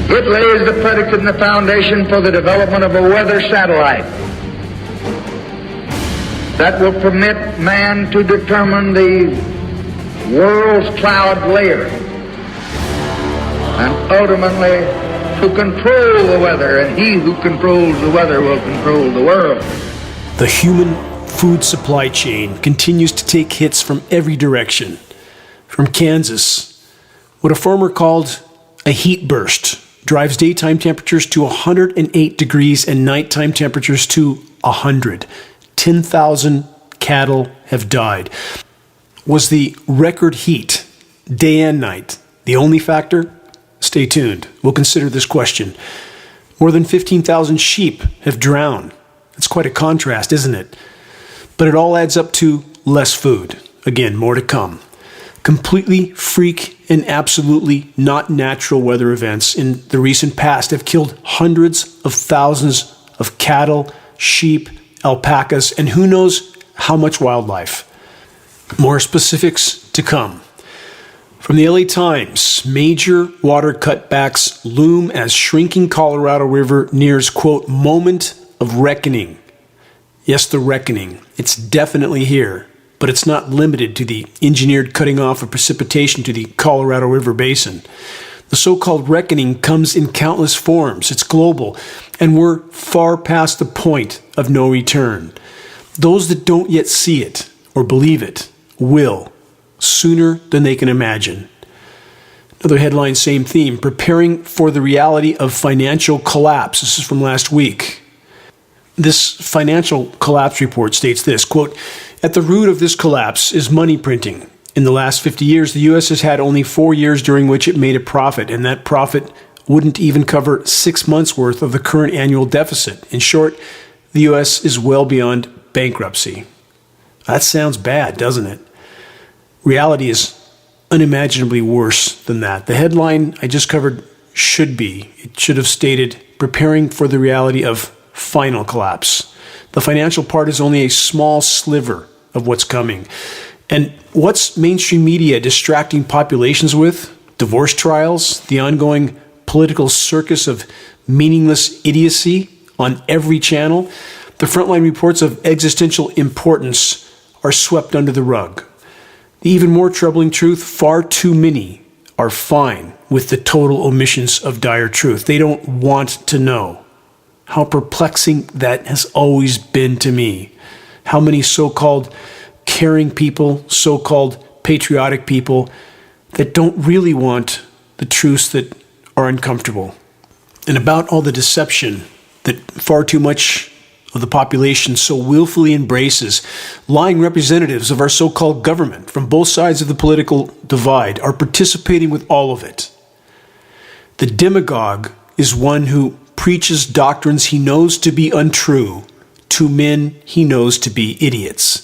It lays the predicate and the foundation for the development of a weather satellite that will permit man to determine the world's cloud layer and ultimately to control the weather, and he who controls the weather will control the world. The human food supply chain continues to take hits from every direction. From Kansas, what a farmer called a heat burst drives daytime temperatures to 108 degrees and nighttime temperatures to 100. 10,000 cattle have died. Was the record heat, day and night, the only factor? Stay tuned. We'll consider this question. More than 15,000 sheep have drowned. That's quite a contrast, isn't it? But it all adds up to less food. Again, more to come. Completely freak and absolutely not natural weather events in the recent past have killed hundreds of thousands of cattle, sheep, alpacas, and who knows how much wildlife. More specifics to come. From the LA Times, major water cutbacks loom as shrinking Colorado River nears, quote, moment of reckoning. Yes, the reckoning. It's definitely here. But it's not limited to the engineered cutting off of precipitation to the Colorado River Basin. The so-called reckoning comes in countless forms. It's global, and we're far past the point of no return. Those that don't yet see it or believe it will, sooner than they can imagine. Another headline, same theme, preparing for the reality of financial collapse. This is from last week. This financial collapse report states this, quote, at the root of this collapse is money printing. In the last 50 years, the U.S. has had only 4 years during which it made a profit, and that profit wouldn't even cover 6 months' worth of the current annual deficit. In short, the U.S. is well beyond bankruptcy. That sounds bad, doesn't it? Reality is unimaginably worse than that. The headline I just covered should have stated, preparing for the reality of final collapse. The financial part is only a small sliver of what's coming. And what's mainstream media distracting populations with? Divorce trials, the ongoing political circus of meaningless idiocy on every channel. The frontline reports of existential importance are swept under the rug. The even more troubling truth, far too many are fine with the total omissions of dire truth. They don't want to know. How perplexing that has always been to me. How many so-called caring people, so-called patriotic people that don't really want the truths that are uncomfortable. And about all the deception that far too much of the population so willfully embraces, lying representatives of our so-called government from both sides of the political divide are participating with all of it. The demagogue is one who preaches doctrines he knows to be untrue to men he knows to be idiots.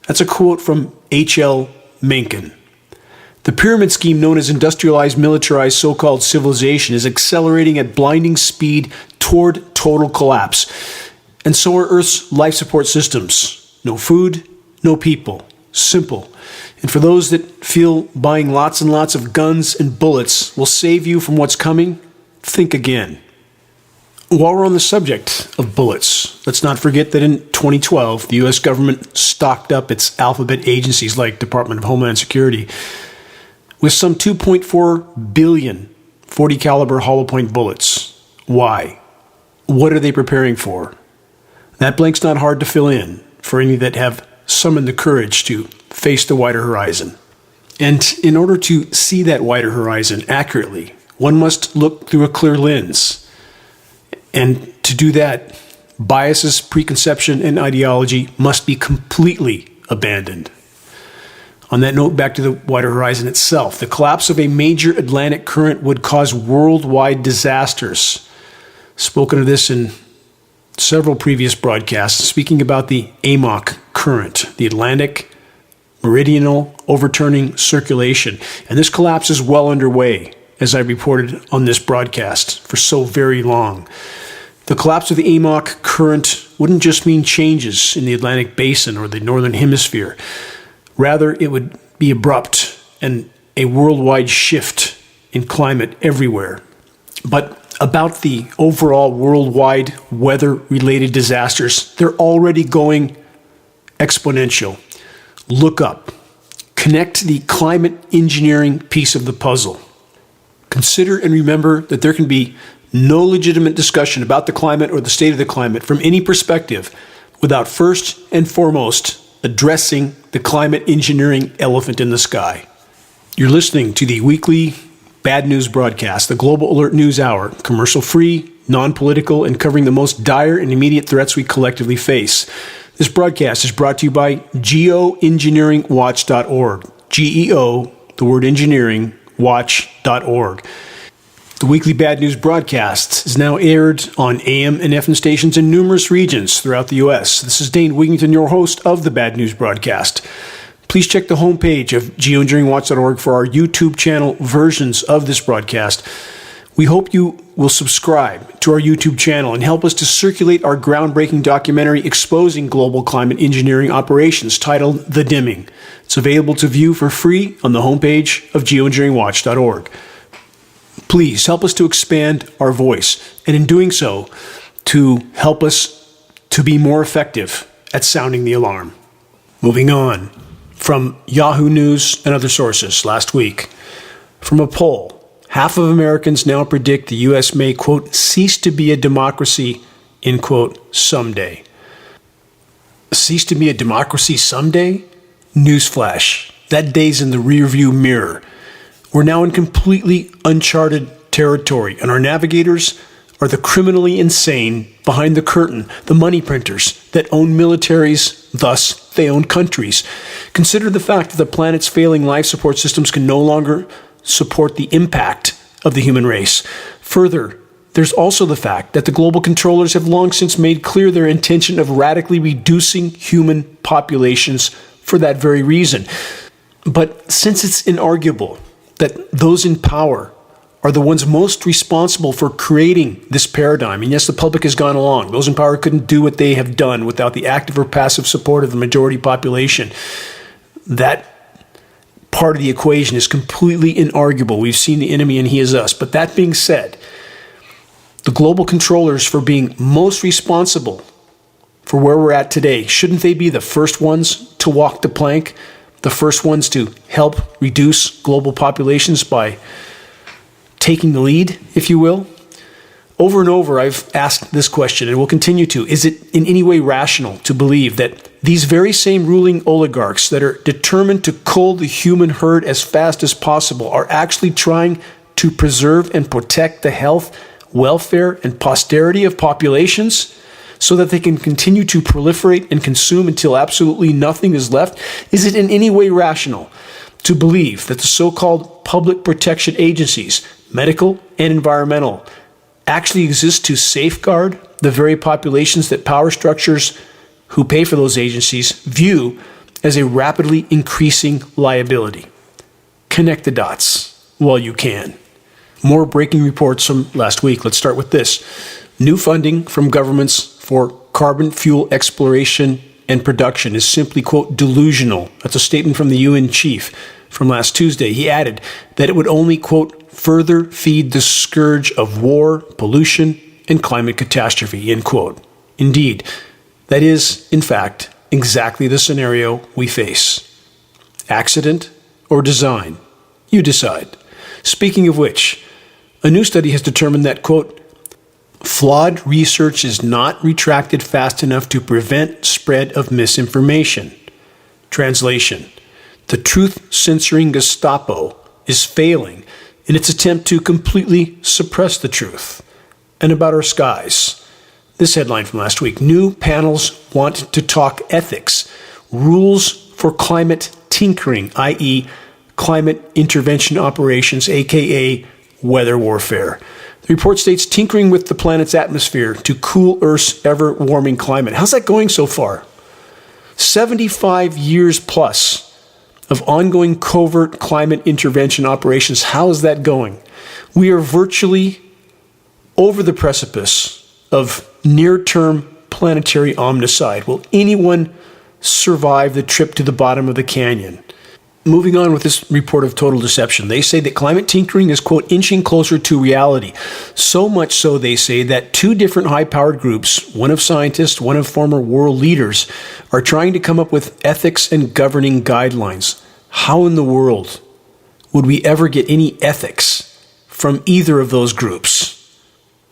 That's a quote from H.L. Mencken. The pyramid scheme known as industrialized, militarized, so-called civilization is accelerating at blinding speed toward total collapse. And so are Earth's life support systems. No food, no people. Simple. And for those that feel buying lots and lots of guns and bullets will save you from what's coming, think again. While we're on the subject of bullets, let's not forget that in 2012, the U.S. government stocked up its alphabet agencies like Department of Homeland Security with some 2.4 billion 40 caliber hollow point bullets. Why? What are they preparing for? That blank's not hard to fill in for any that have summoned the courage to face the wider horizon. And in order to see that wider horizon accurately, one must look through a clear lens. And to do that, biases, preconception, and ideology must be completely abandoned. On that note, back to the wider horizon itself. The collapse of a major Atlantic current would cause worldwide disasters. Spoken of this in several previous broadcasts, speaking about the AMOC current, the Atlantic Meridional Overturning Circulation. And this collapse is well underway, as I reported on this broadcast for so very long. The collapse of the AMOC current wouldn't just mean changes in the Atlantic Basin or the Northern Hemisphere. Rather, it would be abrupt and a worldwide shift in climate everywhere. But about the overall worldwide weather-related disasters, they're already going exponential. Look up. Connect to the climate engineering piece of the puzzle. Consider and remember that there can be no legitimate discussion about the climate or the state of the climate from any perspective without first and foremost addressing the climate engineering elephant in the sky. You're listening to the weekly Bad News broadcast, the Global Alert News Hour, commercial-free, non-political, and covering the most dire and immediate threats we collectively face. This broadcast is brought to you by geoengineeringwatch.org. G-E-O, the word engineering, watch.org. The weekly Bad News broadcast is now aired on AM and FM stations in numerous regions throughout the U.S. This is Dane Wigington, your host of the Bad News broadcast. Please check the homepage of geoengineeringwatch.org for our YouTube channel versions of this broadcast. We hope you will subscribe to our YouTube channel and help us to circulate our groundbreaking documentary exposing global climate engineering operations titled The Dimming. It's available to view for free on the homepage of geoengineeringwatch.org. Please help us to expand our voice, and in doing so, to help us to be more effective at sounding the alarm. Moving on. From Yahoo News and other sources last week, from a poll, half of Americans now predict the U.S. may, quote, cease to be a democracy, end quote, someday. Cease to be a democracy someday? Newsflash, that day's in the rearview mirror. We're now in completely uncharted territory, and our navigators are the criminally insane behind the curtain, the money printers that own militaries, thus they own countries. Consider the fact that the planet's failing life support systems can no longer support the impact of the human race. Further, there's also the fact that the global controllers have long since made clear their intention of radically reducing human populations for that very reason. But since it's inarguable that those in power are the ones most responsible for creating this paradigm. And yes, the public has gone along. Those in power couldn't do what they have done without the active or passive support of the majority population. That part of the equation is completely inarguable. We've seen the enemy and he is us. But that being said, the global controllers for being most responsible for where we're at today, shouldn't they be the first ones to walk the plank? The first ones to help reduce global populations by taking the lead, if you will? Over and over, I've asked this question and will continue to. Is it in any way rational to believe that these very same ruling oligarchs that are determined to cull the human herd as fast as possible are actually trying to preserve and protect the health, welfare, and posterity of populations so that they can continue to proliferate and consume until absolutely nothing is left? Is it in any way rational to believe that the so-called public protection agencies, medical and environmental, actually exist to safeguard the very populations that power structures who pay for those agencies view as a rapidly increasing liability? Connect the dots while you can. More breaking reports from last week. Let's start with this. New funding from governments for carbon fuel exploration and production is simply, quote, delusional. That's a statement from the UN chief from last Tuesday. He added that it would only, quote, further feed the scourge of war, pollution, and climate catastrophe, end quote. Indeed, that is, in fact, exactly the scenario we face. Accident or design? You decide. Speaking of which, a new study has determined that, quote, flawed research is not retracted fast enough to prevent spread of misinformation. Translation: the truth-censoring Gestapo is failing in its attempt to completely suppress the truth. And about our skies. This headline from last week: new panels want to talk ethics, rules for climate tinkering, i.e. climate intervention operations, aka weather warfare. The report states tinkering with the planet's atmosphere to cool Earth's ever-warming climate. How's that going so far? 75 years plus of ongoing covert climate intervention operations. How is that going? We are virtually over the precipice of near-term planetary omnicide. Will anyone survive the trip to the bottom of the canyon? Moving on with this report of total deception, they say that climate tinkering is, quote, inching closer to reality. So much so, they say, that two different high-powered groups, one of scientists, one of former world leaders, are trying to come up with ethics and governing guidelines. How in the world would we ever get any ethics from either of those groups?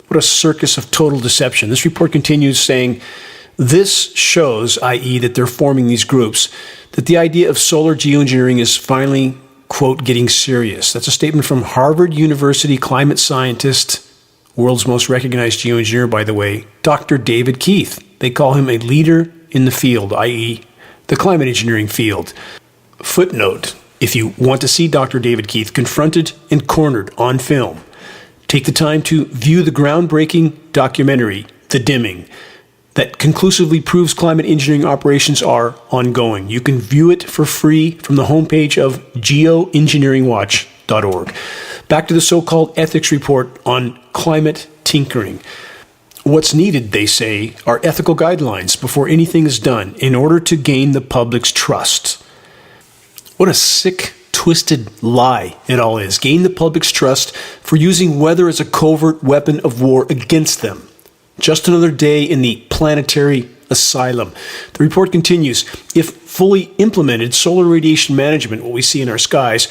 What a circus of total deception. This report continues saying, this shows, i.e., that they're forming these groups, that the idea of solar geoengineering is finally, quote, getting serious. That's a statement from Harvard University climate scientist, world's most recognized geoengineer, by the way, Dr. David Keith. They call him a leader in the field, i.e., the climate engineering field. Footnote, if you want to see Dr. David Keith confronted and cornered on film, take the time to view the groundbreaking documentary, The Dimming, that conclusively proves climate engineering operations are ongoing. You can view it for free from the homepage of geoengineeringwatch.org. Back to the so-called ethics report on climate tinkering. What's needed, they say, are ethical guidelines before anything is done in order to gain the public's trust. What a sick, twisted lie it all is. Gain the public's trust for using weather as a covert weapon of war against them. Just another day in the planetary asylum. The report continues, if fully implemented, solar radiation management, what we see in our skies,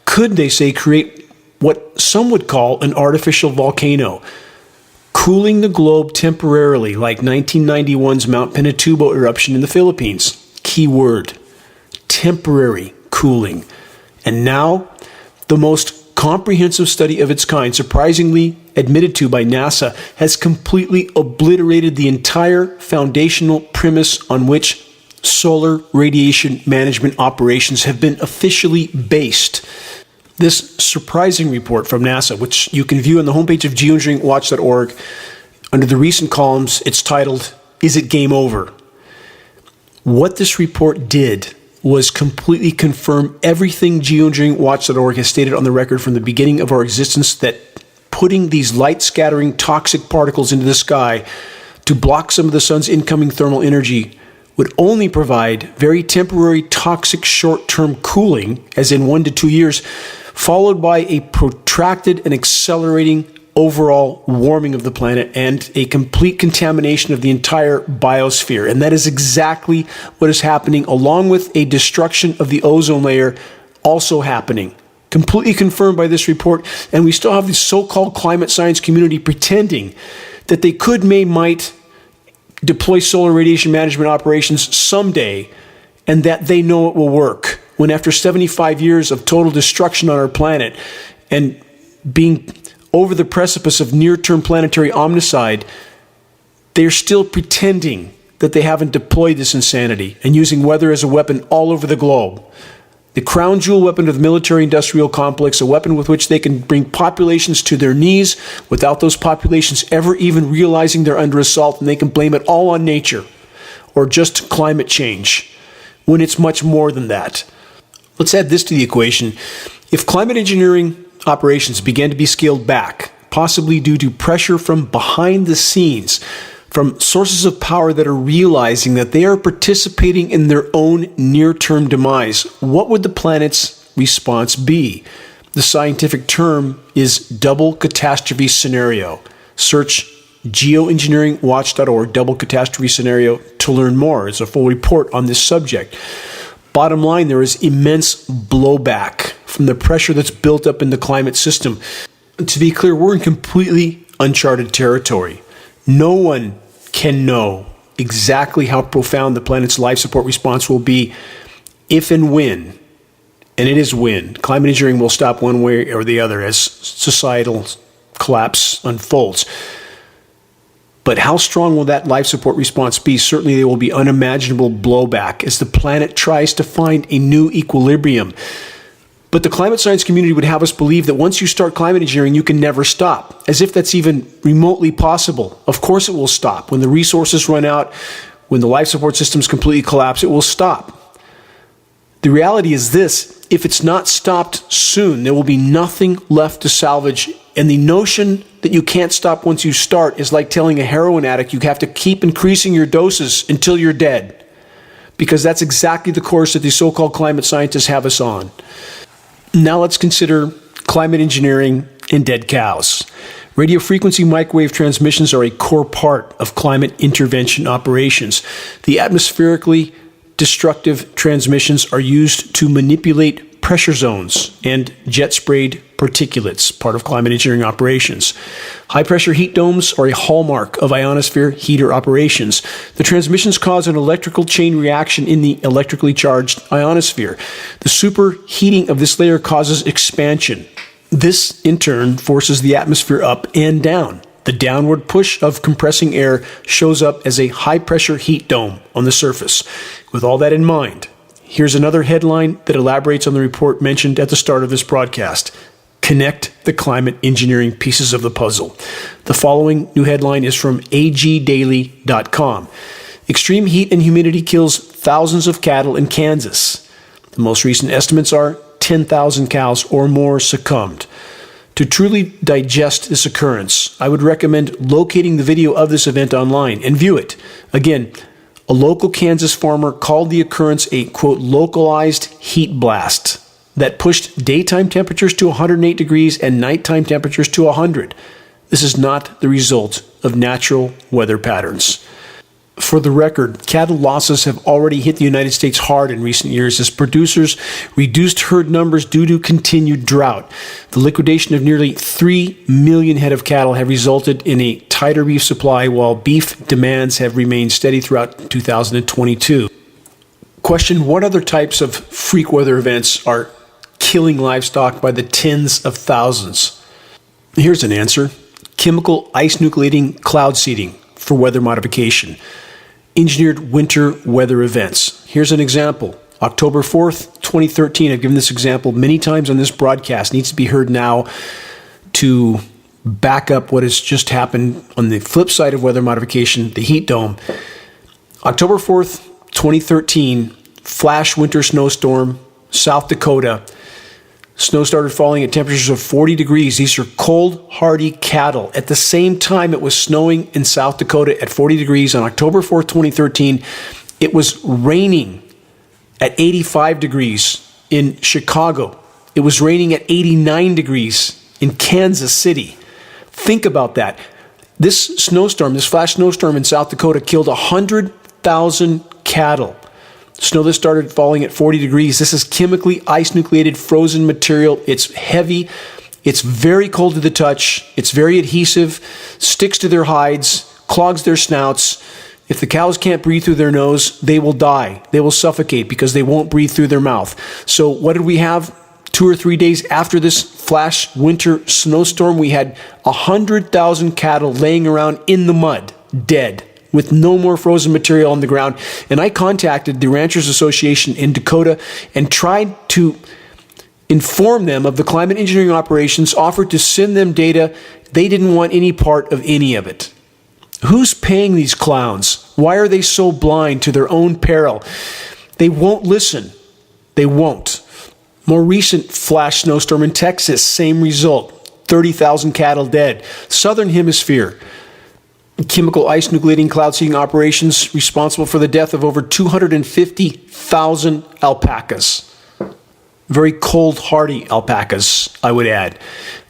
could, they say, create what some would call an artificial volcano, cooling the globe temporarily like 1991's Mount Pinatubo eruption in the Philippines. Key word, temporary cooling. And now, the most comprehensive study of its kind, surprisingly admitted to by NASA, has completely obliterated the entire foundational premise on which solar radiation management operations have been officially based. This surprising report from NASA, which you can view on the homepage of geoengineeringwatch.org, under the recent columns, it's titled, Is It Game Over? What this report did was completely confirm everything geoengineeringwatch.org has stated on the record from the beginning of our existence, that putting these light-scattering toxic particles into the sky to block some of the sun's incoming thermal energy would only provide very temporary toxic short-term cooling, as in 1 to 2 years, followed by a protracted and accelerating overall warming of the planet and a complete contamination of the entire biosphere. And that is exactly what is happening, along with a destruction of the ozone layer also happening. Completely confirmed by this report. And we still have the so-called climate science community pretending that they might deploy solar radiation management operations someday, and that they know it will work. When after 75 years of total destruction on our planet and being over the precipice of near-term planetary omnicide, they're still pretending that they haven't deployed this insanity and using weather as a weapon all over the globe. The crown jewel weapon of the military-industrial complex, a weapon with which they can bring populations to their knees without those populations ever even realizing they're under assault, and they can blame it all on nature or just climate change, when it's much more than that. Let's add this to the equation. If climate engineering operations began to be scaled back, possibly due to pressure from behind the scenes, from sources of power that are realizing that they are participating in their own near-term demise, what would the planet's response be? The scientific term is double catastrophe scenario. Search geoengineeringwatch.org, double catastrophe scenario, to learn more. It's a full report on this subject. Bottom line, there is immense blowback from the pressure that's built up in the climate system. To be clear, we're in completely uncharted territory. No one can know exactly how profound the planet's life support response will be if and when, and it is when, climate engineering will stop one way or the other as societal collapse unfolds. But how strong will that life support response be? Certainly there will be unimaginable blowback as the planet tries to find a new equilibrium. But the climate science community would have us believe that once you start climate engineering, you can never stop, as if that's even remotely possible. Of course it will stop. When the resources run out, when the life support systems completely collapse, it will stop. The reality is this: if it's not stopped soon, there will be nothing left to salvage. And the notion that you can't stop once you start is like telling a heroin addict you have to keep increasing your doses until you're dead. because that's exactly the course that these so-called climate scientists have us on. Now let's consider climate engineering and dead cows. Radio frequency microwave transmissions are a core part of climate intervention operations. The atmospherically destructive transmissions are used to manipulate pressure zones and jet-sprayed particulates, part of climate engineering operations. High-pressure heat domes are a hallmark of ionosphere heater operations. The transmissions cause an electrical chain reaction in the electrically charged ionosphere. The superheating of this layer causes expansion. This, in turn, forces the atmosphere up and down. The downward push of compressing air shows up as a high-pressure heat dome on the surface. With all that in mind, here's another headline that elaborates on the report mentioned at the start of this broadcast. Connect the climate engineering pieces of the puzzle. The following new headline is from agdaily.com. Extreme heat and humidity kills thousands of cattle in Kansas. The most recent estimates are 10,000 cows or more succumbed. To truly digest this occurrence, I would recommend locating the video of this event online and view it. Again, a local Kansas farmer called the occurrence a, quote, localized heat blast that pushed daytime temperatures to 108 degrees and nighttime temperatures to 100. This is not the result of natural weather patterns. For the record, cattle losses have already hit the United States hard in recent years as producers reduced herd numbers due to continued drought. The liquidation of nearly 3 million head of cattle have resulted in a tighter beef supply, while beef demands have remained steady throughout 2022. Question: what other types of freak weather events are killing livestock by the tens of thousands? Here's an answer. Chemical ice nucleating cloud seeding for weather modification. Engineered winter weather events. Here's an example. October 4th, 2013. I've given this example many times on this broadcast. It needs to be heard now to back up what has just happened on the flip side of weather modification, the heat dome. October 4th, 2013, flash winter snowstorm, South Dakota. Snow started falling at temperatures of 40 degrees. These are cold, hardy cattle. At the same time it was snowing in South Dakota at 40 degrees on October 4th, 2013, it was raining at 85 degrees in Chicago. It was raining at 89 degrees in Kansas City. Think about that. This snowstorm, this flash snowstorm in South Dakota killed 100,000 cattle. Snow that started falling at 40 degrees. This is chemically ice nucleated frozen material. It's heavy. It's very cold to the touch. It's very adhesive, sticks to their hides, clogs their snouts. If the cows can't breathe through their nose, they will die. They will suffocate because they won't breathe through their mouth. So what did we have 2 or 3 days after this flash winter snowstorm? We had 100,000 cattle laying around in the mud, dead, with no more frozen material on the ground. And I contacted the Ranchers Association in Dakota and tried to inform them of the climate engineering operations, offered to send them data. They didn't want any part of any of it. Who's paying these clowns? Why are they so blind to their own peril? They won't listen. They won't. More recent flash snowstorm in Texas, same result. 30,000 cattle dead. Southern Hemisphere. Chemical ice nucleating cloud seeding operations responsible for the death of over 250,000 alpacas. Very cold, hardy alpacas, I would add.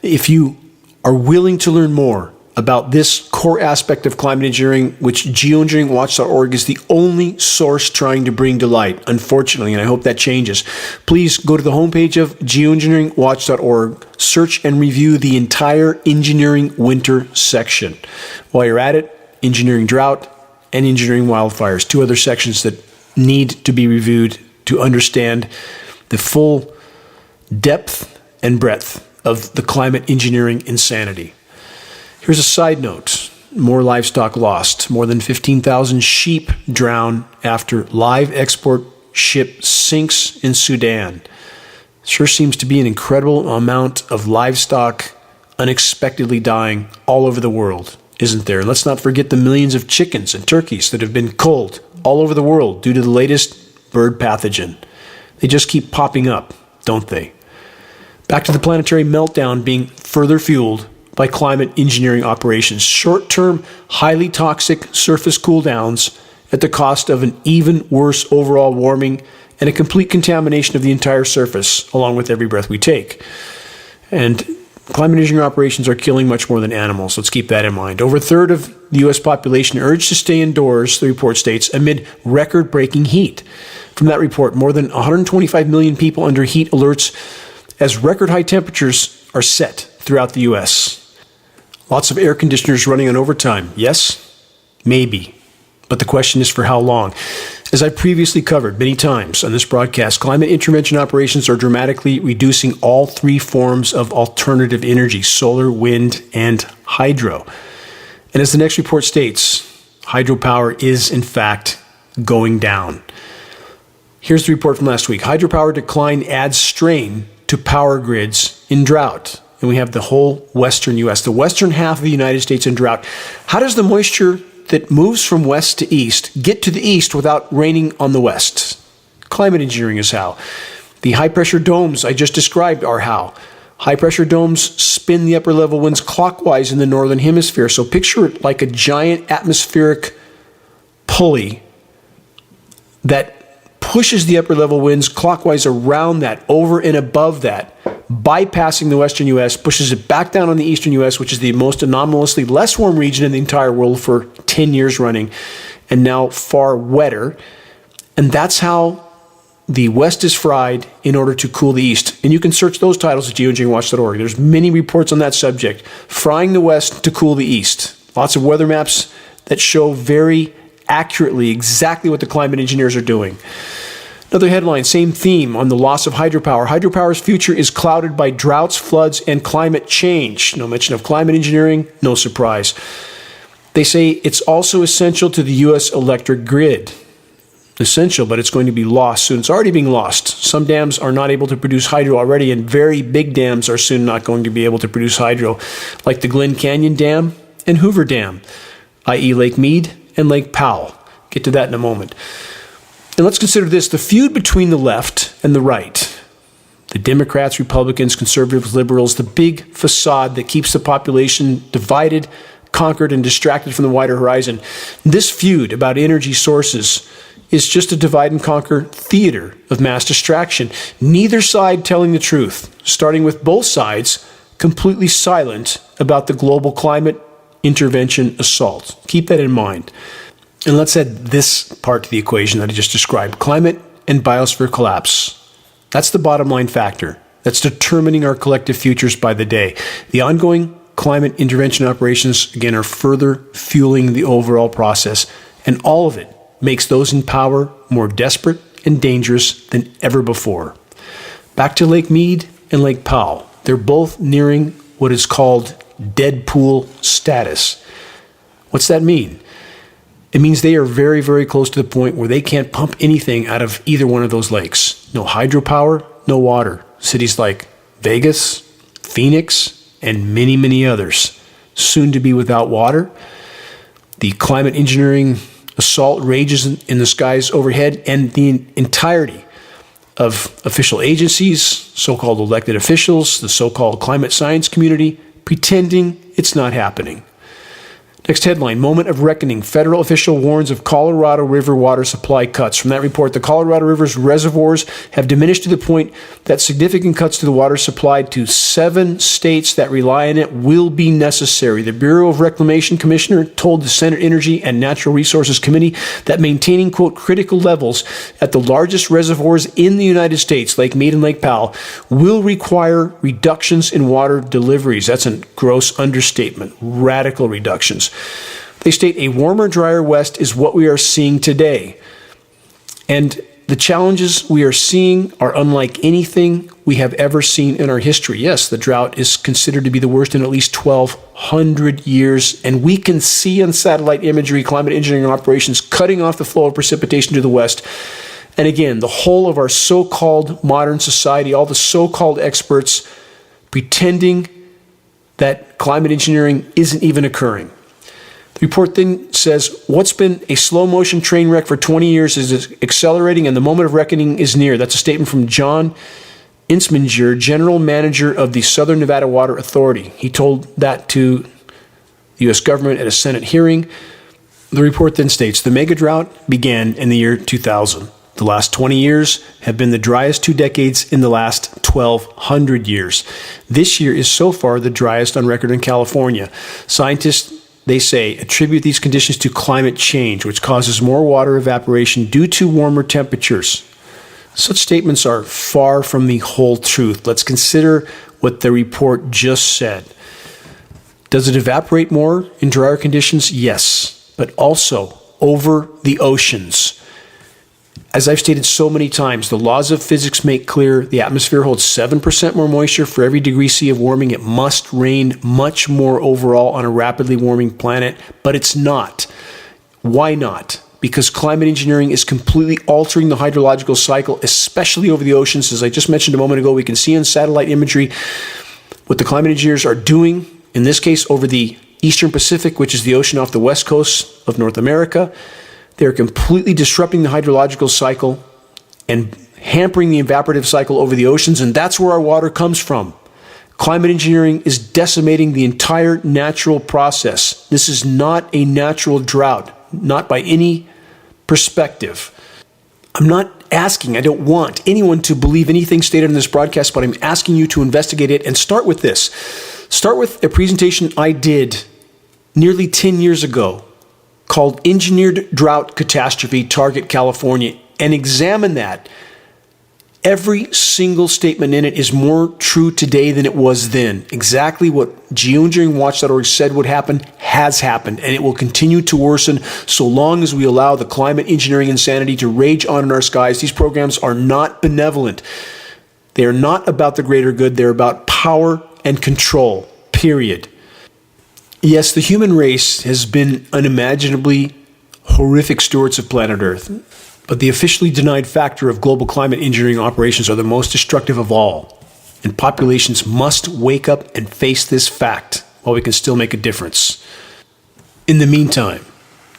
If you are willing to learn more about this core aspect of climate engineering, which geoengineeringwatch.org is the only source trying to bring to light, unfortunately, and I hope that changes, please go to the homepage of geoengineeringwatch.org, search and review the entire engineering winter section. While you're at it, engineering drought and engineering wildfires, 2 other sections that need to be reviewed to understand the full depth and breadth of the climate engineering insanity. Here's a side note. More livestock lost. More than 15,000 sheep drown after live export ship sinks in Sudan. Sure seems to be an incredible amount of livestock unexpectedly dying all over the world, isn't there? And let's not forget the millions of chickens and turkeys that have been culled all over the world due to the latest bird pathogen. They just keep popping up, don't they? Back to the planetary meltdown being further fueled by climate engineering operations. Short-term, highly toxic surface cool downs at the cost of an even worse overall warming and a complete contamination of the entire surface, along with every breath we take. And climate engineering operations are killing much more than animals. Let's keep that in mind. Over a third of the U.S. population urged to stay indoors, the report states, amid record-breaking heat. From that report, more than 125 million people under heat alerts as record-high temperatures are set throughout the U.S. Lots of air conditioners running on overtime. Yes? Maybe. But the question is for how long? As I previously covered many times on this broadcast, climate intervention operations are dramatically reducing all three forms of alternative energy: solar, wind, and hydro. And as the next report states, hydropower is in fact going down. Here's the report from last week. Hydropower decline adds strain to power grids in drought. And we have the whole western U.S., the western half of the United States in drought. How does the moisture that moves from west to east get to the east without raining on the west? Climate engineering is how. The high-pressure domes I just described are how. High-pressure domes spin the upper level winds clockwise in the northern hemisphere. So picture it like a giant atmospheric pulley that pushes the upper level winds clockwise around that, over and above that, bypassing the western U.S., pushes it back down on the eastern U.S., which is the most anomalously less warm region in the entire world for 10 years running, and now far wetter. And that's how the West is fried in order to cool the East. And you can search those titles at geoengineeringwatch.org. There's many reports on that subject. Frying the West to cool the East. Lots of weather maps that show very accurately exactly what the climate engineers are doing. Another headline, same theme on the loss of hydropower. Hydropower's future is clouded by droughts, floods, and climate change. No mention of climate engineering, no surprise. They say it's also essential to the U.S. electric grid. Essential, but it's going to be lost soon. It's already being lost. Some dams are not able to produce hydro already, and very big dams are soon not going to be able to produce hydro, like the Glen Canyon Dam and Hoover Dam, i.e. Lake Mead and Lake Powell. Get to that in a moment. And let's consider this, the feud between the left and the right. The Democrats, Republicans, conservatives, liberals, the big facade that keeps the population divided, conquered, and distracted from the wider horizon. This feud about energy sources is just a divide and conquer theater of mass distraction. Neither side telling the truth, starting with both sides completely silent about the global climate intervention assault. Keep that in mind. And let's add this part to the equation that I just described. Climate and biosphere collapse. That's the bottom line factor. That's determining our collective futures by the day. The ongoing climate intervention operations, again, are further fueling the overall process. And all of it makes those in power more desperate and dangerous than ever before. Back to Lake Mead and Lake Powell. They're both nearing what is called dead pool status. What's that mean? It means they are very, very close to the point where they can't pump anything out of either one of those lakes. No hydropower, no water. Cities like Vegas, Phoenix, and many, many others soon to be without water. The climate engineering assault rages in the skies overhead, and the entirety of official agencies, so-called elected officials, the so-called climate science community, pretending it's not happening. Next headline, moment of reckoning. Federal official warns of Colorado River water supply cuts. From that report, the Colorado River's reservoirs have diminished to the point that significant cuts to the water supplied to 7 states that rely on it will be necessary. The Bureau of Reclamation Commissioner told the Senate Energy and Natural Resources Committee that maintaining, quote, critical levels at the largest reservoirs in the United States, Lake Mead and Lake Powell, will require reductions in water deliveries. That's a gross understatement. Radical reductions. They state a warmer, drier West is what we are seeing today. And the challenges we are seeing are unlike anything we have ever seen in our history. Yes, the drought is considered to be the worst in at least 1,200 years. And we can see on satellite imagery climate engineering operations cutting off the flow of precipitation to the west. And again, the whole of our so-called modern society, all the so-called experts pretending that climate engineering isn't even occurring. The report then says, what's been a slow-motion train wreck for 20 years is accelerating and the moment of reckoning is near. That's a statement from John Insminger, General Manager of the Southern Nevada Water Authority. He told that to the U.S. government at a Senate hearing. The report then states, the mega drought began in the year 2000. The last 20 years have been the driest 2 decades in the last 1,200 years. This year is so far the driest on record in California. Scientists, they say, attribute these conditions to climate change, which causes more water evaporation due to warmer temperatures. Such statements are far from the whole truth. Let's consider what the report just said. Does it evaporate more in drier conditions? Yes, but also over the oceans. As I've stated so many times, the laws of physics make clear the atmosphere holds 7% more moisture for every degree C of warming. It must rain much more overall on a rapidly warming planet, but it's not. Why not? Because climate engineering is completely altering the hydrological cycle, especially over the oceans. As I just mentioned a moment ago, we can see on satellite imagery what the climate engineers are doing, in this case over the Eastern Pacific, which is the ocean off the west coast of North America. They're completely disrupting the hydrological cycle and hampering the evaporative cycle over the oceans, and that's where our water comes from. Climate engineering is decimating the entire natural process. This is not a natural drought, not by any perspective. I'm not asking, I don't want anyone to believe anything stated in this broadcast, but I'm asking you to investigate it and start with this. Start with a presentation I did nearly 10 years ago called Engineered Drought Catastrophe Target California, and examine that. Every single statement in it is more true today than it was then. Exactly what geoengineeringwatch.org said would happen has happened, and it will continue to worsen so long as we allow the climate engineering insanity to rage on in our skies. These programs are not benevolent. They are not about the greater good. They're about power and control, period. Yes, the human race has been unimaginably horrific stewards of planet Earth, but the officially denied factor of global climate engineering operations are the most destructive of all, and populations must wake up and face this fact while we can still make a difference. In the meantime,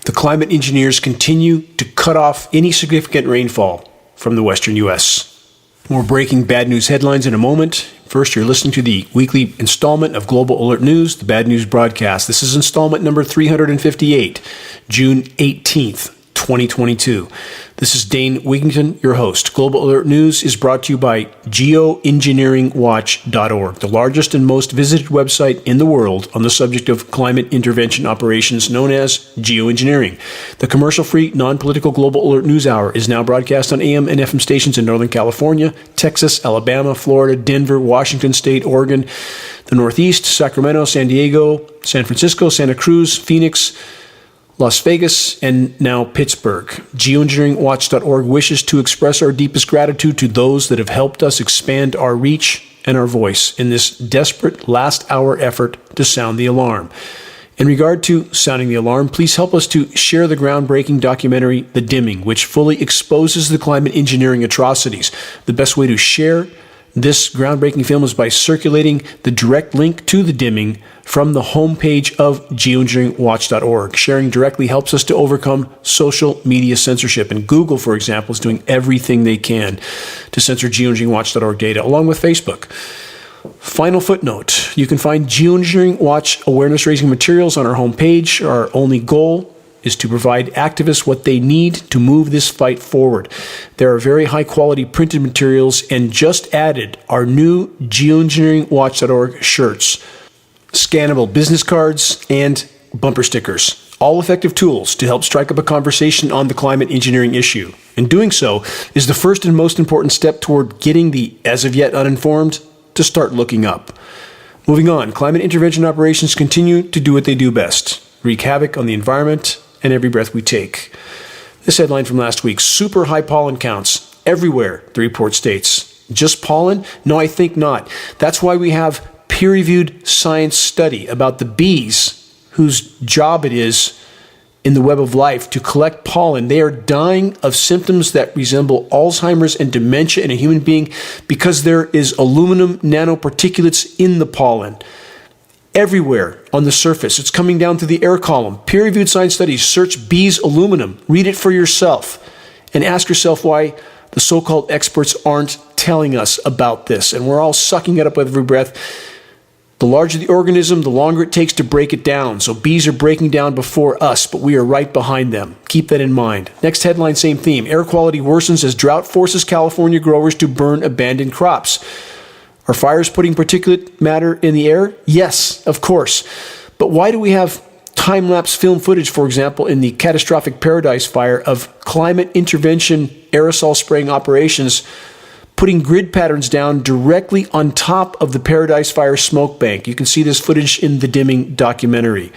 the climate engineers continue to cut off any significant rainfall from the western U.S. More breaking bad news headlines in a moment. First, you're listening to the weekly installment of Global Alert News, the Bad News Broadcast. This is installment number 358, June 18th, 2022. This is Dane Wigington, your host. Global Alert News is brought to you by geoengineeringwatch.org, the largest and most visited website in the world on the subject of climate intervention operations, known as geoengineering. The commercial-free, non-political Global Alert News Hour is now broadcast on AM and FM stations in Northern California, Texas, Alabama, Florida, Denver, Washington State, Oregon, the Northeast, Sacramento, San Diego, San Francisco, Santa Cruz, Phoenix, Las Vegas, and now Pittsburgh. Geoengineeringwatch.org wishes to express our deepest gratitude to those that have helped us expand our reach and our voice in this desperate last-hour effort to sound the alarm. In regard to sounding the alarm, please help us to share the groundbreaking documentary, The Dimming, which fully exposes the climate engineering atrocities. The best way to share this groundbreaking film is by circulating the direct link to The Dimming from the homepage of geoengineeringwatch.org. Sharing directly helps us to overcome social media censorship, and Google, for example, is doing everything they can to censor geoengineeringwatch.org data, along with Facebook. Final footnote, you can find Geoengineering Watch awareness-raising materials on our homepage. Our only goal is to provide activists what they need to move this fight forward. There are very high-quality printed materials, and just added our new geoengineeringwatch.org shirts, scannable business cards, and bumper stickers. All effective tools to help strike up a conversation on the climate engineering issue. And doing so is the first and most important step toward getting the as of yet uninformed to start looking up. Moving on, climate intervention operations continue to do what they do best: wreak havoc on the environment and every breath we take. This headline from last week: super high pollen counts everywhere, the report states. Just pollen? No, I think not. That's why we have peer-reviewed science study about the bees whose job it is in the web of life to collect pollen. They are dying of symptoms that resemble Alzheimer's and dementia in a human being because there is aluminum nanoparticulates in the pollen. Everywhere on the surface. It's coming down through the air column. Peer-reviewed science studies. Search bees aluminum. Read it for yourself. And ask yourself why the so-called experts aren't telling us about this. And we're all sucking it up with every breath. The larger the organism, the longer it takes to break it down. So bees are breaking down before us, but we are right behind them. Keep that in mind. Next headline, same theme. Air quality worsens as drought forces California growers to burn abandoned crops. Are fires putting particulate matter in the air? Yes, of course. But why do we have time-lapse film footage, for example, in the catastrophic Paradise Fire of climate intervention aerosol spraying operations putting grid patterns down directly on top of the Paradise Fire smoke bank? You can see this footage in the Dimming documentary.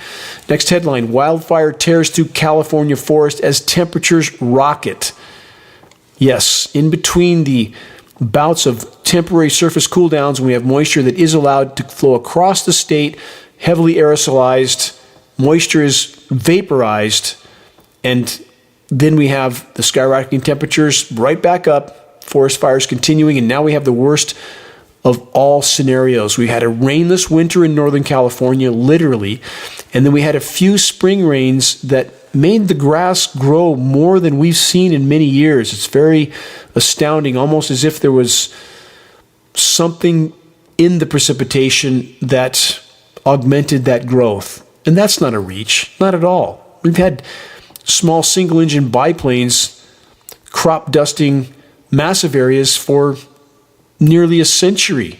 Next headline, wildfire tears through California forest as temperatures rocket. Yes, in between the bouts of temporary surface cool downs, we have moisture that is allowed to flow across the state, heavily aerosolized. Moisture is vaporized, and then we have the skyrocketing temperatures right back up, forest fires continuing, and now we have the worst of all scenarios. We had a rainless winter in Northern California, literally, and then we had a few spring rains that made the grass grow more than we've seen in many years. It's very astounding, almost as if there was something in the precipitation that augmented that growth. And that's not a reach, not at all. We've had small single-engine biplanes crop dusting massive areas for nearly a century.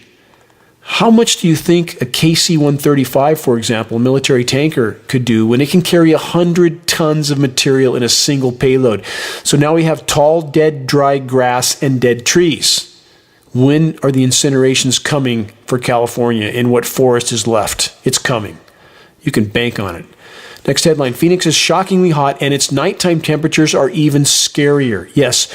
How much do you think a KC-135, for example, a military tanker, could do when it can carry 100 tons of material in a single payload? So now we have tall, dead, dry grass and dead trees. When are the incinerations coming for California in what forest is left? It's coming. You can bank on it. Next headline, Phoenix is shockingly hot and its nighttime temperatures are even scarier. Yes,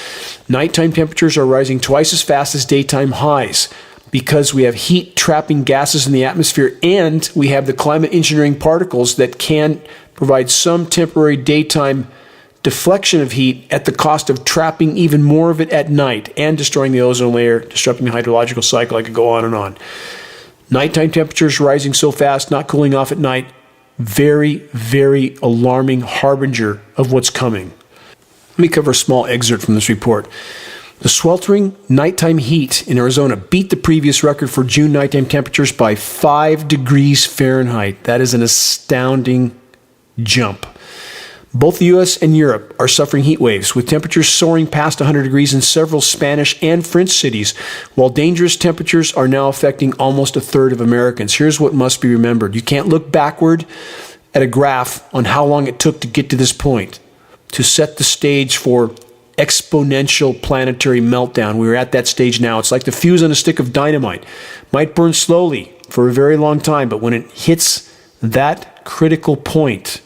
nighttime temperatures are rising twice as fast as daytime highs because we have heat-trapping gases in the atmosphere and we have the climate engineering particles that can provide some temporary daytime deflection of heat at the cost of trapping even more of it at night and destroying the ozone layer, disrupting the hydrological cycle. I could go on and on. Nighttime temperatures rising so fast, not cooling off at night. Very, very alarming harbinger of what's coming. Let me cover a small excerpt from this report. The sweltering nighttime heat in Arizona beat the previous record for June nighttime temperatures by 5 degrees Fahrenheit. That is an astounding jump. Both the U.S. and Europe are suffering heat waves, with temperatures soaring past 100 degrees in several Spanish and French cities, while dangerous temperatures are now affecting almost a third of Americans. Here's what must be remembered. You can't look backward at a graph on how long it took to get to this point, to set the stage for exponential planetary meltdown. We're at that stage now. It's like the fuse on a stick of dynamite. Might burn slowly for a very long time, but when it hits that critical point,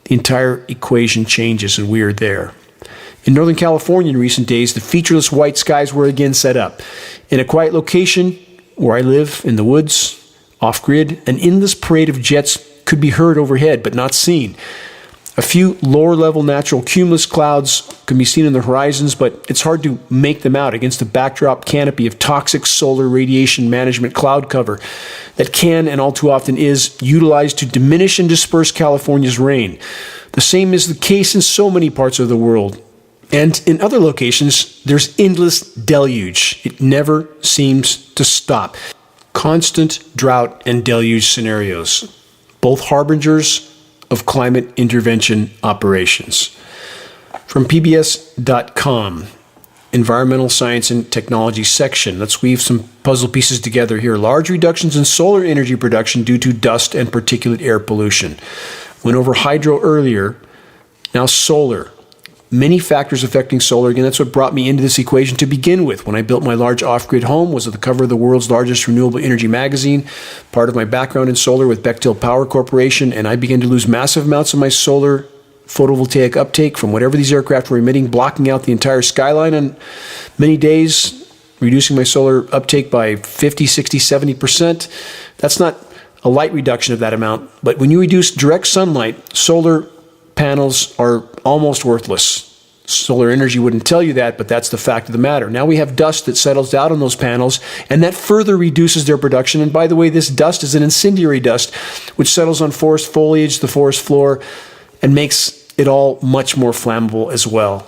the entire equation changes, and we are there. In Northern California in recent days, the featureless white skies were again set up. In a quiet location where I live, in the woods, off-grid, an endless parade of jets could be heard overhead but not seen. A few lower-level natural cumulus clouds can be seen on the horizons, but it's hard to make them out against the backdrop canopy of toxic solar radiation management cloud cover that can, and all too often is, utilized to diminish and disperse California's rain. The same is the case in so many parts of the world. And in other locations, there's endless deluge. It never seems to stop. Constant drought and deluge scenarios, both harbingers of climate intervention operations. From PBS.com, Environmental Science and Technology section. Let's weave some puzzle pieces together here. Large reductions in solar energy production due to dust and particulate air pollution. Went over hydro earlier, now solar. Many factors affecting solar. Again, that's what brought me into this equation to begin with. When I built my large off-grid home, was at the cover of the world's largest renewable energy magazine, part of my background in solar with Bechtel Power Corporation, and I began to lose massive amounts of my solar photovoltaic uptake from whatever these aircraft were emitting, blocking out the entire skyline on many days, reducing my solar uptake by 50, 60, 70%. That's not a light reduction of that amount, but when you reduce direct sunlight, solar panels are almost worthless. Solar energy wouldn't tell you that, but that's the fact of the matter. Now we have dust that settles down on those panels, and that further reduces their production. And by the way, this dust is an incendiary dust, which settles on forest foliage, the forest floor, and makes it all much more flammable as well.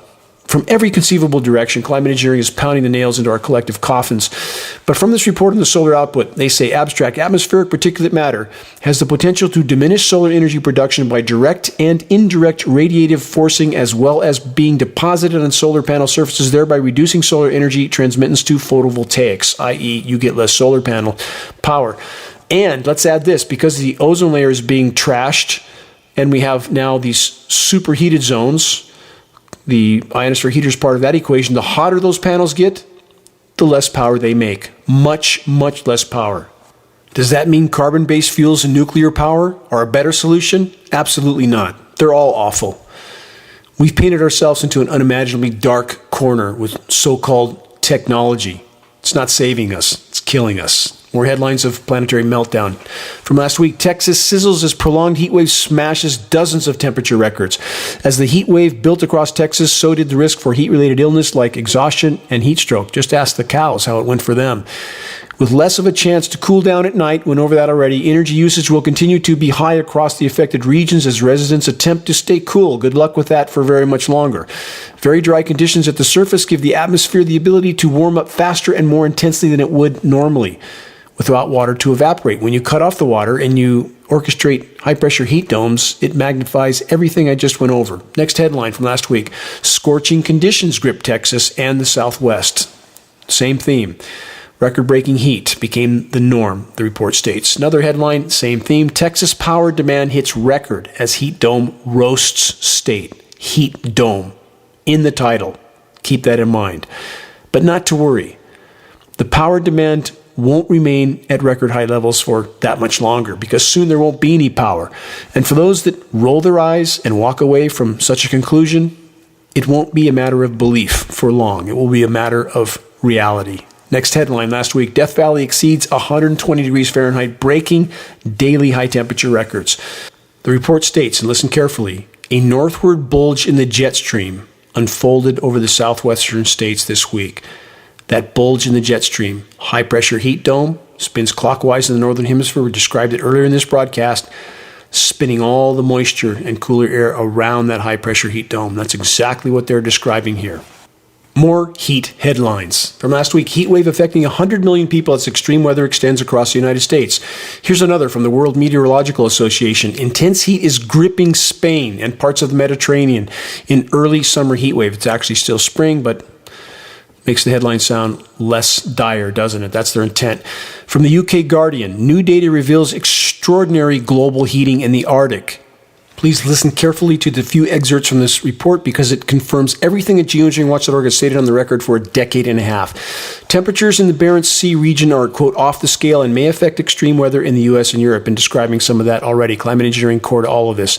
From every conceivable direction, climate engineering is pounding the nails into our collective coffins. But from this report on the solar output, they say abstract atmospheric particulate matter has the potential to diminish solar energy production by direct and indirect radiative forcing, as well as being deposited on solar panel surfaces, thereby reducing solar energy transmittance to photovoltaics, i.e. you get less solar panel power. And let's add this, because the ozone layer is being trashed and we have now these superheated zones, the ionosphere heater is part of that equation. The hotter those panels get, the less power they make. Much, much less power. Does that mean carbon-based fuels and nuclear power are a better solution? Absolutely not. They're all awful. We've painted ourselves into an unimaginably dark corner with so-called technology. It's not saving us. It's killing us. More headlines of planetary meltdown. From last week, Texas sizzles as prolonged heat wave smashes dozens of temperature records. As the heat wave built across Texas, so did the risk for heat-related illness like exhaustion and heat stroke. Just ask the cows how it went for them. With less of a chance to cool down at night, went over that already, energy usage will continue to be high across the affected regions as residents attempt to stay cool. Good luck with that for very much longer. Very dry conditions at the surface give the atmosphere the ability to warm up faster and more intensely than it would normally, without water to evaporate. When you cut off the water and you orchestrate high-pressure heat domes, it magnifies everything I just went over. Next headline from last week. Scorching conditions grip Texas and the Southwest. Same theme. Record-breaking heat became the norm, the report states. Another headline, same theme. Texas power demand hits record as heat dome roasts state. Heat dome. In the title. Keep that in mind. But not to worry. The power demand won't remain at record high levels for that much longer, because soon there won't be any power. And for those that roll their eyes and walk away from such a conclusion, it won't be a matter of belief for long. It will be a matter of reality. Next headline last week, Death Valley exceeds 120 degrees Fahrenheit, breaking daily high temperature records. The report states, and listen carefully, a northward bulge in the jet stream unfolded over the southwestern states this week. That bulge in the jet stream, high-pressure heat dome, spins clockwise in the northern hemisphere. We described it earlier in this broadcast, spinning all the moisture and cooler air around that high-pressure heat dome. That's exactly what they're describing here. More heat headlines. From last week, heat wave affecting 100 million people as extreme weather extends across the United States. Here's another from the World Meteorological Association. Intense heat is gripping Spain and parts of the Mediterranean in early summer heat wave. It's actually still spring, but makes the headline sound less dire, doesn't it? That's their intent. From the UK Guardian, new data reveals extraordinary global heating in the Arctic. Please listen carefully to the few excerpts from this report because it confirms everything that Geoengineeringwatch.org has stated on the record for a decade and a half. Temperatures in the Barents Sea region are, quote, off the scale and may affect extreme weather in the U.S. and Europe, and describing some of that already. Climate engineering core to all of this.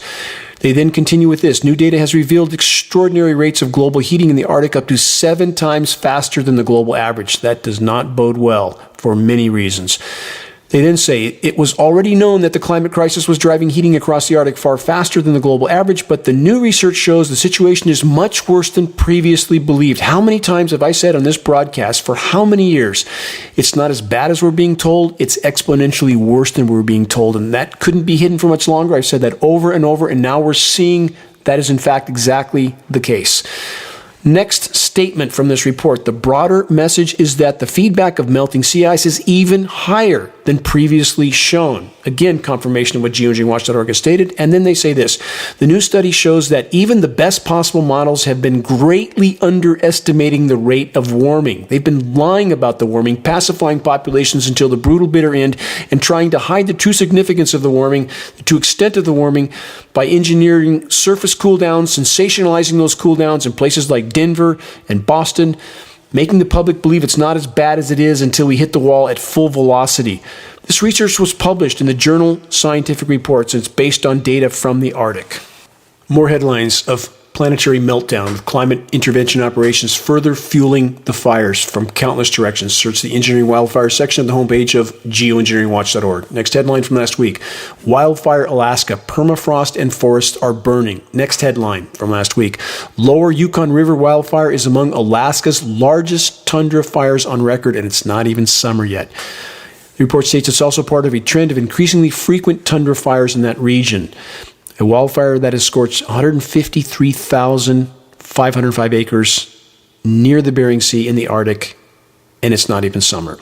They then continue with this. New data has revealed extraordinary rates of global heating in the Arctic, up to 7 times faster than the global average. That does not bode well for many reasons. They then say it was already known that the climate crisis was driving heating across the Arctic far faster than the global average, but the new research shows the situation is much worse than previously believed. How many times have I said on this broadcast, for how many years, it's not as bad as we're being told, it's exponentially worse than we're being told, and that couldn't be hidden for much longer. I've said that over and over, and now we're seeing that is in fact exactly the case. Next statement from this report. The broader message is that the feedback of melting sea ice is even higher than previously shown. Again, confirmation of what Geoengineeringwatch.org has stated. And then they say this. The new study shows that even the best possible models have been greatly underestimating the rate of warming. They've been lying about the warming, pacifying populations until the brutal bitter end, and trying to hide the true significance of the warming, the true extent of the warming, by engineering surface cool downs, sensationalizing those cool downs in places like Denver and Boston, making the public believe it's not as bad as it is until we hit the wall at full velocity. This research was published in the journal Scientific Reports, and it's based on data from the Arctic. More headlines of planetary meltdown, with climate intervention operations further fueling the fires from countless directions. Search the Engineering Wildfire section of the homepage of geoengineeringwatch.org. Next headline from last week. Wildfire Alaska. Permafrost and forests are burning. Next headline from last week. Lower Yukon River wildfire is among Alaska's largest tundra fires on record, and it's not even summer yet. The report states it's also part of a trend of increasingly frequent tundra fires in that region. A wildfire that has scorched 153,505 acres near the Bering Sea in the Arctic and it's not even summer.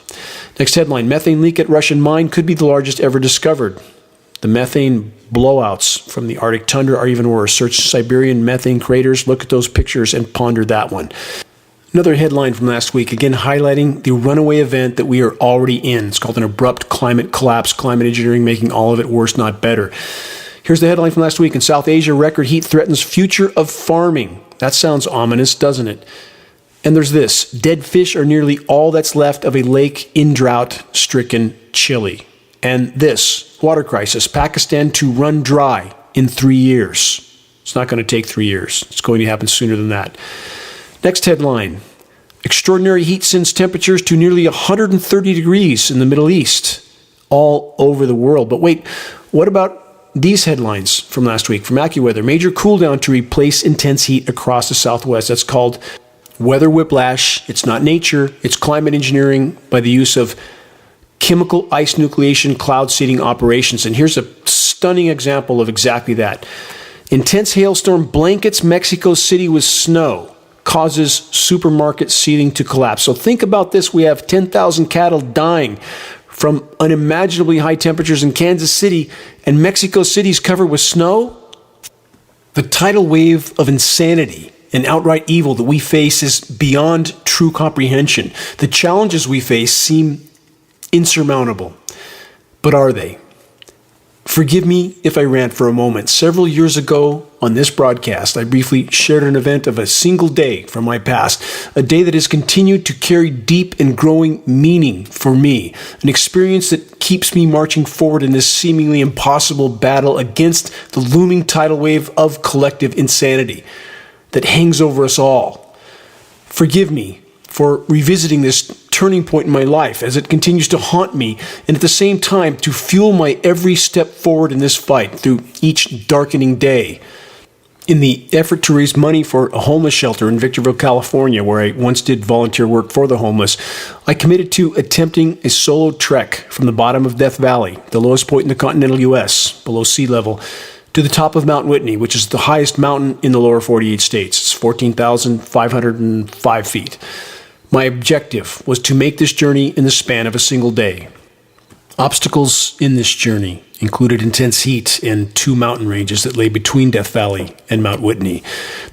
Next headline, methane leak at Russian mine could be the largest ever discovered. The methane blowouts from the Arctic tundra are even worse. Search Siberian methane craters, look at those pictures, and ponder that one. Another headline from last week, again highlighting the runaway event that we are already in. It's called an abrupt climate collapse, climate engineering making all of it worse, not better. Here's the headline from last week. In South Asia, record heat threatens future of farming. That sounds ominous, doesn't it? And there's this. Dead fish are nearly all that's left of a lake in drought-stricken Chile. And this. Water crisis. Pakistan to run dry in 3 years. It's not going to take 3 years. It's going to happen sooner than that. Next headline. Extraordinary heat sends temperatures to nearly 130 degrees in the Middle East. All over the world. But wait, what about these headlines from last week from AccuWeather? Major cool down to replace intense heat across the Southwest. That's called weather whiplash. It's not nature. It's climate engineering by the use of chemical ice nucleation cloud seeding operations. And here's a stunning example of exactly that. Intense hailstorm blankets Mexico City with snow, causes supermarket seating to collapse. So think about this. We have 10,000 cattle dying from unimaginably high temperatures in Kansas City, and Mexico City's covered with snow. The tidal wave of insanity and outright evil that we face is beyond true comprehension. The challenges we face seem insurmountable, but are they? Forgive me if I rant for a moment. Several years ago on this broadcast, I briefly shared an event of a single day from my past, a day that has continued to carry deep and growing meaning for me, an experience that keeps me marching forward in this seemingly impossible battle against the looming tidal wave of collective insanity that hangs over us all. Forgive me for revisiting this turning point in my life as it continues to haunt me, and at the same time to fuel my every step forward in this fight through each darkening day. In the effort to raise money for a homeless shelter in Victorville, California, where I once did volunteer work for the homeless, I committed to attempting a solo trek from the bottom of Death Valley, the lowest point in the continental U.S., below sea level, to the top of Mount Whitney, which is the highest mountain in the lower 48 states. It's 14,505 feet. My objective was to make this journey in the span of a single day. Obstacles in this journey included intense heat in two mountain ranges that lay between Death Valley and Mount Whitney,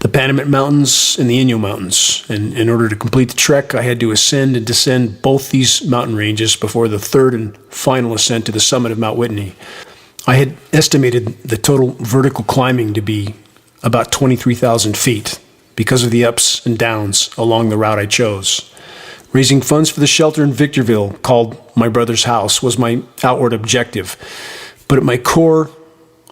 the Panamint Mountains and the Inyo Mountains. And in order to complete the trek, I had to ascend and descend both these mountain ranges before the third and final ascent to the summit of Mount Whitney. I had estimated the total vertical climbing to be about 23,000 feet because of the ups and downs along the route I chose. Raising funds for the shelter in Victorville, called My Brother's House, was my outward objective. But at my core,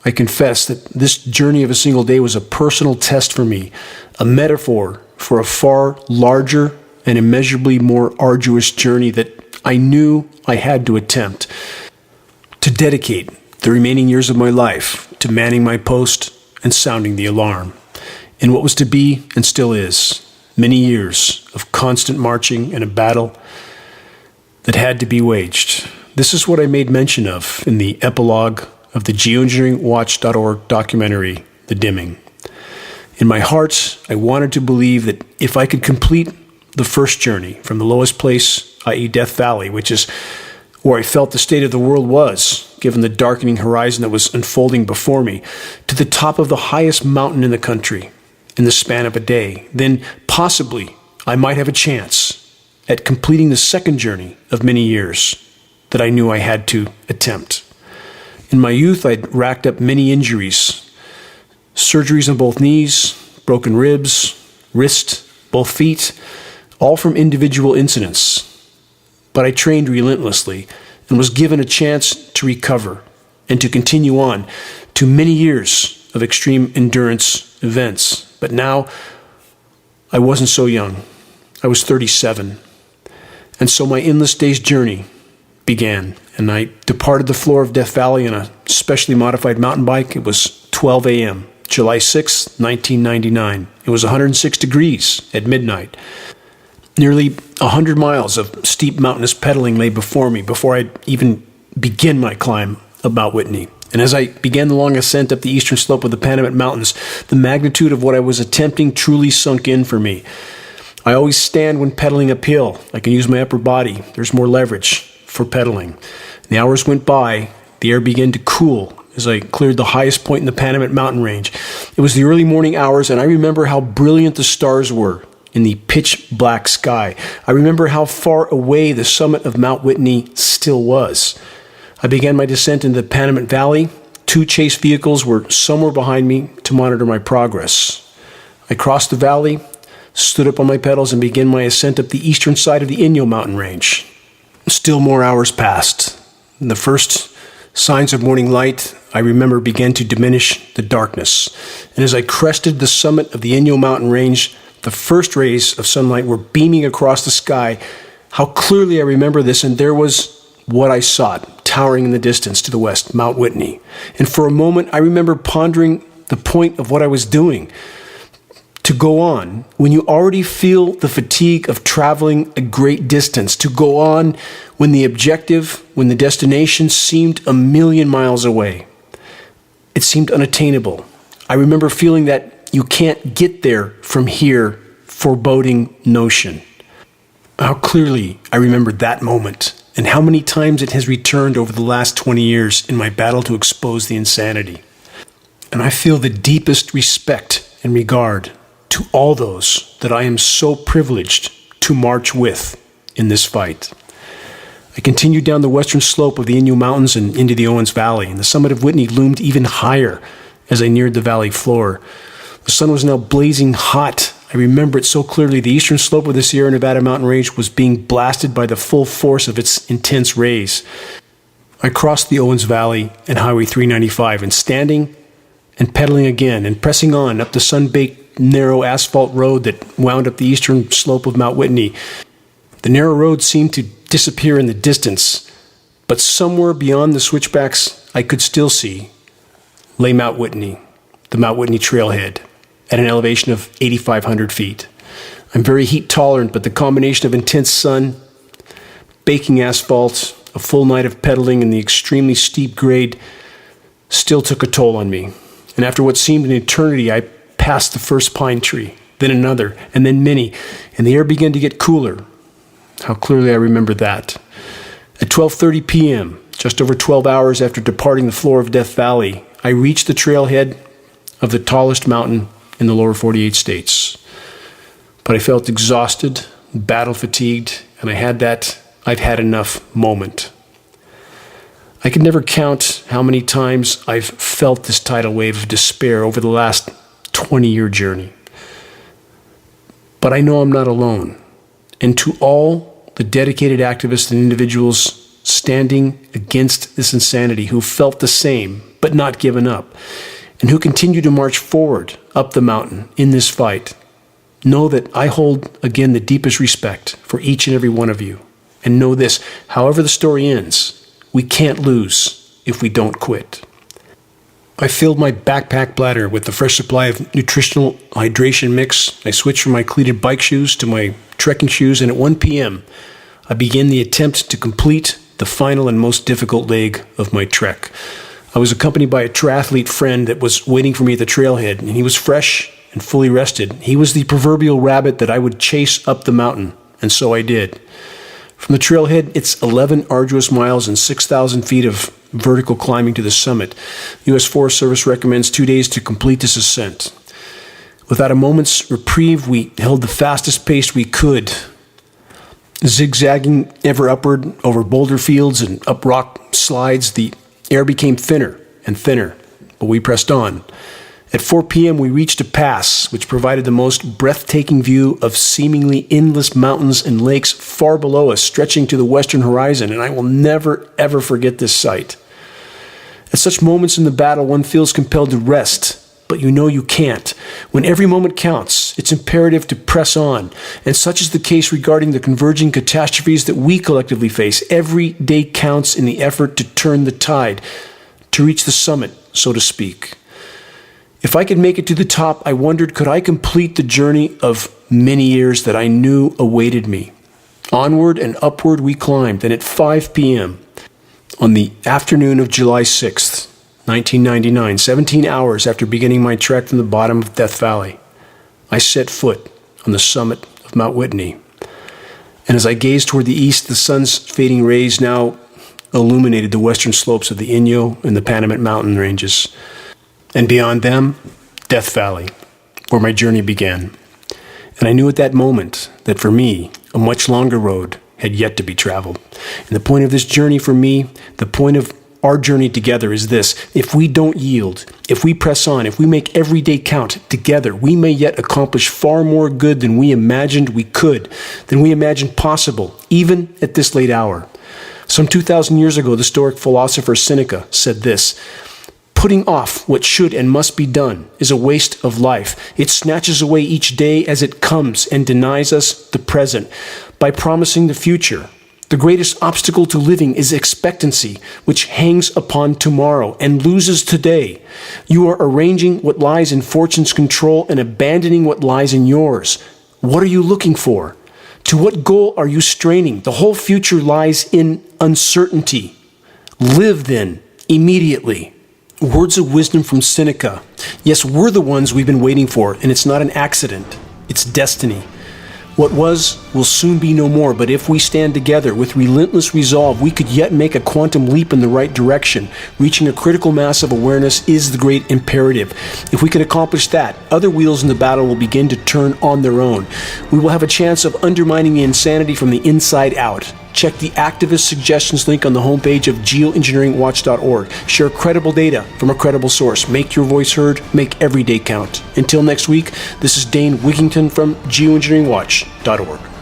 I confess that this journey of a single day was a personal test for me, a metaphor for a far larger and immeasurably more arduous journey that I knew I had to attempt. To dedicate the remaining years of my life to manning my post and sounding the alarm. In what was to be, and still is, many years of constant marching in a battle that had to be waged. This is what I made mention of in the epilogue of the geoengineeringwatch.org documentary, The Dimming. In my heart, I wanted to believe that if I could complete the first journey from the lowest place, i.e. Death Valley, which is where I felt the state of the world was, given the darkening horizon that was unfolding before me, to the top of the highest mountain in the country, in the span of a day, then possibly I might have a chance at completing the second journey of many years that I knew I had to attempt. In my youth, I'd racked up many injuries, surgeries on both knees, broken ribs, wrist, both feet, all from individual incidents. But I trained relentlessly and was given a chance to recover and to continue on to many years of extreme endurance events. But now, I wasn't so young. I was 37. And so my endless day's journey began. And I departed the floor of Death Valley on a specially modified mountain bike. It was 12 a.m., July 6, 1999. It was 106 degrees at midnight. Nearly 100 miles of steep mountainous pedaling lay before me before I'd even begin my climb of Mount Whitney. And as I began the long ascent up the eastern slope of the Panamint Mountains, the magnitude of what I was attempting truly sunk in for me. I always stand when pedaling uphill. I can use my upper body. There's more leverage for pedaling. The hours went by. The air began to cool as I cleared the highest point in the Panamint mountain range. It was the early morning hours, and I remember how brilliant the stars were in the pitch black sky. I remember how far away the summit of Mount Whitney still was. I began my descent into the Panamint Valley. 2 chase vehicles were somewhere behind me to monitor my progress. I crossed the valley, stood up on my pedals, and began my ascent up the eastern side of the Inyo mountain range. Still more hours passed. The first signs of morning light, I remember, began to diminish the darkness. And as I crested the summit of the Inyo mountain range, the first rays of sunlight were beaming across the sky. How clearly I remember this, and there was what I sought, towering in the distance to the west, Mount Whitney. And for a moment, I remember pondering the point of what I was doing. To go on when you already feel the fatigue of traveling a great distance, to go on when the objective, when the destination seemed a million miles away. It seemed unattainable. I remember feeling that you can't get there from here, foreboding notion. How clearly I remembered that moment, and how many times it has returned over the last 20 years in my battle to expose the insanity. And I feel the deepest respect and regard to all those that I am so privileged to march with in this fight. I continued down the western slope of the Inyo Mountains and into the Owens Valley, and the summit of Whitney loomed even higher as I neared the valley floor. The sun was now blazing hot. I remember it so clearly. The eastern slope of the Sierra Nevada mountain range was being blasted by the full force of its intense rays. I crossed the Owens Valley and Highway 395, and standing and pedaling again and pressing on up the sun-baked narrow asphalt road that wound up the eastern slope of Mount Whitney. The narrow road seemed to disappear in the distance, but somewhere beyond the switchbacks I could still see lay Mount Whitney, the Mount Whitney trailhead, at an elevation of 8,500 feet. I'm very heat tolerant, but the combination of intense sun, baking asphalt, a full night of pedaling, and the extremely steep grade still took a toll on me. And after what seemed an eternity, I passed the first pine tree, then another, and then many, and the air began to get cooler. How clearly I remember that. At 12:30 p.m., just over 12 hours after departing the floor of Death Valley, I reached the trailhead of the tallest mountain in the lower 48 states. But I felt exhausted, battle fatigued, and I had that "I've had enough" moment. I could never count how many times I've felt this tidal wave of despair over the last 20-year journey. But I know I'm not alone. And to all the dedicated activists and individuals standing against this insanity who felt the same but not given up, and who continue to march forward up the mountain in this fight, know that I hold again the deepest respect for each and every one of you. And know this: however the story ends, we can't lose if we don't quit. I filled my backpack bladder with a fresh supply of nutritional hydration mix. I switched from my cleated bike shoes to my trekking shoes, and at 1 p.m., I began the attempt to complete the final and most difficult leg of my trek. I was accompanied by a triathlete friend that was waiting for me at the trailhead, and he was fresh and fully rested. He was the proverbial rabbit that I would chase up the mountain, and so I did. From the trailhead, it's 11 arduous miles and 6,000 feet of vertical climbing to the summit. The U.S. Forest Service recommends 2 days to complete this ascent. Without a moment's reprieve, we held the fastest pace we could, zigzagging ever upward over boulder fields and up rock slides. The air became thinner and thinner, but we pressed on. At 4 p.m., we reached a pass which provided the most breathtaking view of seemingly endless mountains and lakes far below us, stretching to the western horizon, and I will never, ever forget this sight. At such moments in the battle, one feels compelled to rest, but you know you can't. When every moment counts, it's imperative to press on, and such is the case regarding the converging catastrophes that we collectively face. Every day counts in the effort to turn the tide, to reach the summit, so to speak. If I could make it to the top, I wondered, could I complete the journey of many years that I knew awaited me? Onward and upward we climbed, and at 5 p.m., on the afternoon of July 6th, 1999, 17 hours after beginning my trek from the bottom of Death Valley, I set foot on the summit of of Mount Whitney. And as I gazed toward the east, the sun's fading rays now illuminated the western slopes of the Inyo and the Panamint mountain ranges. And beyond them, Death Valley, where my journey began. And I knew at that moment that for me, a much longer road had yet to be traveled. And the point of this journey for me, the point of our journey together is this: if we don't yield, if we press on, if we make every day count together, we may yet accomplish far more good than we imagined we could, than we imagined possible, even at this late hour. Some 2,000 years ago, the Stoic philosopher Seneca said this: "Putting off what should and must be done is a waste of life. It snatches away each day as it comes and denies us the present by promising the future. The greatest obstacle to living is expectancy, which hangs upon tomorrow and loses today. You are arranging what lies in fortune's control and abandoning what lies in yours. What are you looking for? To what goal are you straining? The whole future lies in uncertainty. Live then, immediately." Words of wisdom from Seneca. Yes, we're the ones we've been waiting for, and it's not an accident. It's destiny. What was will soon be no more, but if we stand together with relentless resolve, we could yet make a quantum leap in the right direction. Reaching a critical mass of awareness is the great imperative. If we can accomplish that, other wheels in the battle will begin to turn on their own. We will have a chance of undermining the insanity from the inside out. Check the activist suggestions link on the homepage of geoengineeringwatch.org. Share credible data from a credible source. Make your voice heard. Make every day count. Until next week, this is Dane Wigington from geoengineeringwatch.org.